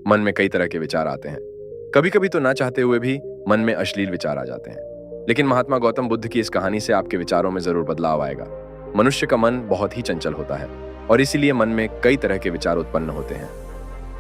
मन में कई तरह के विचार आते हैं। कभी कभी तो ना चाहते हुए भी मन में अश्लील विचार आ जाते हैं। लेकिन महात्मा गौतम बुद्ध की इस कहानी से आपके विचारों में जरूर बदलाव आएगा। मनुष्य का मन बहुत ही चंचल होता है और इसीलिए मन में कई तरह के विचार उत्पन्न होते हैं।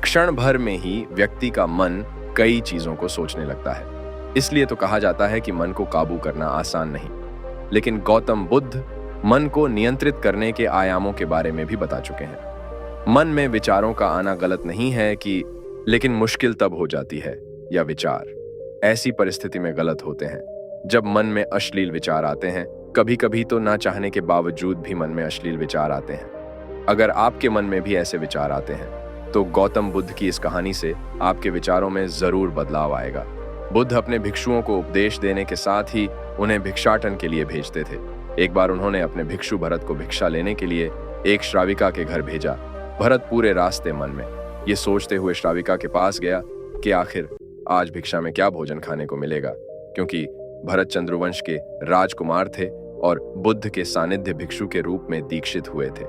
क्षण भर में ही व्यक्ति का मन कई चीजों को सोचने लगता है। इसलिए तो कहा जाता है कि मन को काबू करना आसान नहीं। लेकिन गौतम बुद्ध मन को नियंत्रित करने के आयामों के बारे में भी बता चुके हैं। मन में विचारों का आना गलत नहीं है कि लेकिन मुश्किल तब हो जाती है या विचार ऐसी परिस्थिति में गलत होते हैं जब मन में अश्लील विचार आते हैं। कभी कभी तो ना चाहने के बावजूद भी मन में अश्लील विचार आते हैं। अगर आपके मन में भी ऐसे विचार आते हैं तो गौतम बुद्ध की इस कहानी से आपके विचारों में जरूर बदलाव आएगा। बुद्ध अपने भिक्षुओं को उपदेश देने के साथ ही उन्हें भिक्षाटन के लिए भेजते थे। एक बार उन्होंने अपने भिक्षु भरत को भिक्षा लेने के लिए एक श्राविका के घर भेजा। भरत पूरे रास्ते मन में ये सोचते हुए श्राविका के पास गया कि आखिर आज भिक्षा में क्या भोजन खाने को मिलेगा, क्योंकि भरत चंद्रवंश के राजकुमार थे और बुद्ध के सानिध्य भिक्षु के रूप में दीक्षित हुए थे।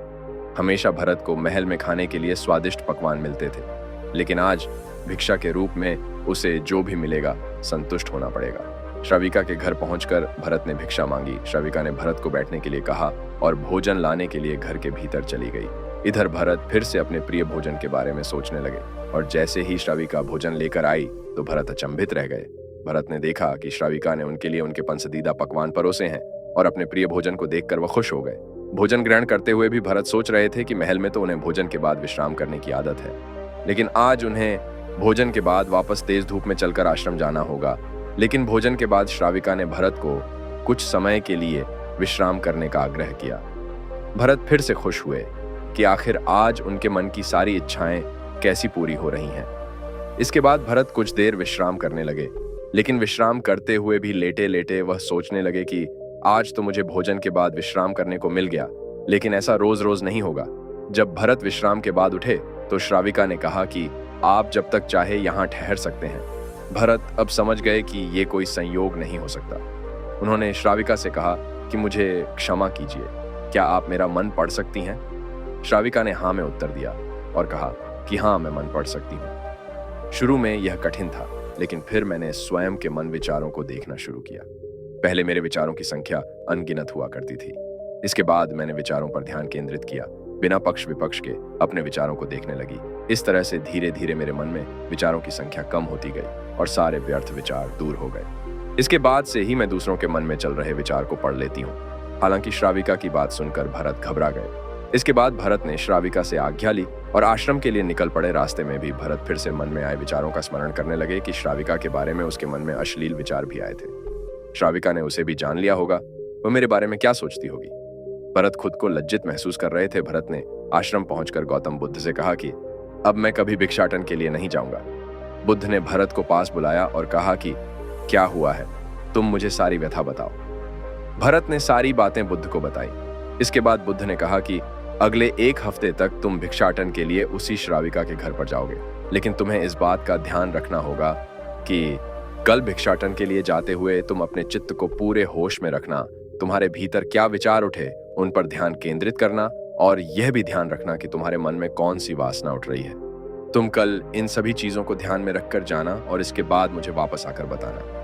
हमेशा भरत को महल में खाने के लिए स्वादिष्ट पकवान मिलते थे, लेकिन आज भिक्षा के रूप में उसे जो भी मिलेगा संतुष्ट होना पड़ेगा। श्राविका के घर पहुंचकर भरत ने भिक्षा मांगी। श्राविका ने भरत को बैठने के लिए कहा और भोजन लाने के लिए घर के भीतर चली गई। इधर भरत फिर से अपने प्रिय भोजन के बारे में सोचने लगे और जैसे ही श्राविका भोजन लेकर आई तो भरत अचंभित रह गए। भरत ने देखा कि श्राविका ने उनके लिए उनके पसंदीदा पकवान परोसे हैं और अपने प्रिय भोजन को देखकर वह खुश हो गए। भोजन ग्रहण करते हुए भी भरत सोच रहे थे कि महल में तो उन्हें भोजन के बाद विश्राम करने की आदत है, लेकिन आज उन्हें भोजन के बाद वापस तेज धूप में चलकर आश्रम जाना होगा। लेकिन भोजन के बाद श्राविका ने भरत को कुछ समय के लिए विश्राम करने का आग्रह किया। भरत फिर से खुश हुए कि आखिर आज उनके मन की सारी इच्छाएं कैसी पूरी हो रही हैं। इसके बाद भरत कुछ देर विश्राम करने लगे, लेकिन विश्राम करते हुए भी लेटे लेटे वह सोचने लगे कि आज तो मुझे भोजन के बाद विश्राम करने को मिल गया, लेकिन ऐसा रोज रोज नहीं होगा। जब भरत विश्राम के बाद उठे तो श्राविका ने कहा कि आप जब तक चाहे यहाँ ठहर सकते हैं। भरत अब समझ गए कि ये कोई संयोग नहीं हो सकता। उन्होंने श्राविका से कहा कि मुझे क्षमा कीजिए, क्या आप मेरा मन पढ़ सकती हैं? श्राविका ने हाँ में उत्तर दिया और कहा कि हाँ, मैं मन पढ़ सकती हूँ। शुरू में यह कठिन था, लेकिन फिर मैंने स्वयं के मन विचारों को देखना शुरू किया। पहले मेरे विचारों की संख्या अनगिनत हुआ करती थी। इसके बाद मैंने विचारों पर ध्यान केंद्रित किया, बिना पक्ष विपक्ष के अपने विचारों को देखने लगी। इस तरह से धीरे धीरे मेरे मन में विचारों की संख्या कम होती गई और सारे व्यर्थ विचार दूर हो गए। इसके बाद से ही मैं दूसरों के मन में चल रहे विचार को पढ़ लेती हूँ। हालांकि श्राविका की बात सुनकर भरत घबरा गए। इसके बाद भरत ने श्राविका से आज्ञा ली और आश्रम के लिए निकल पड़े। रास्ते में भी भरत फिर से मन में आए विचारों का स्मरण करने लगे कि श्राविका के बारे में उसके मन में अश्लील विचार भी आए थे। श्राविका ने उसे भी जान लिया होगा, वो मेरे बारे में क्या सोचती होगी। भरत खुद को लज्जित महसूस कर रहे थे। भरत ने आश्रम पहुंचकर गौतम बुद्ध से कहा कि अब मैं कभी भिक्षाटन के लिए नहीं जाऊंगा। बुद्ध ने भरत को पास बुलाया और कहा कि क्या हुआ है, तुम मुझे सारी व्यथा बताओ। भरत ने सारी बातें बुद्ध को बताई। इसके बाद बुद्ध ने कहा कि अगले 1 हफ्ते तक तुम भिक्षाटन के लिए उसी श्राविका के घर पर जाओगे, लेकिन तुम्हें इस बात का ध्यान रखना होगा कि कल भिक्षाटन के लिए जाते हुए तुम अपने चित्त को पूरे होश में रखना। तुम्हारे भीतर क्या विचार उठे उन पर ध्यान केंद्रित करना और यह भी ध्यान रखना कि तुम्हारे मन में कौन सी वासना उठ रही है। तुम कल इन सभी चीजों को ध्यान में रखकर जाना और इसके बाद मुझे वापस आकर बताना।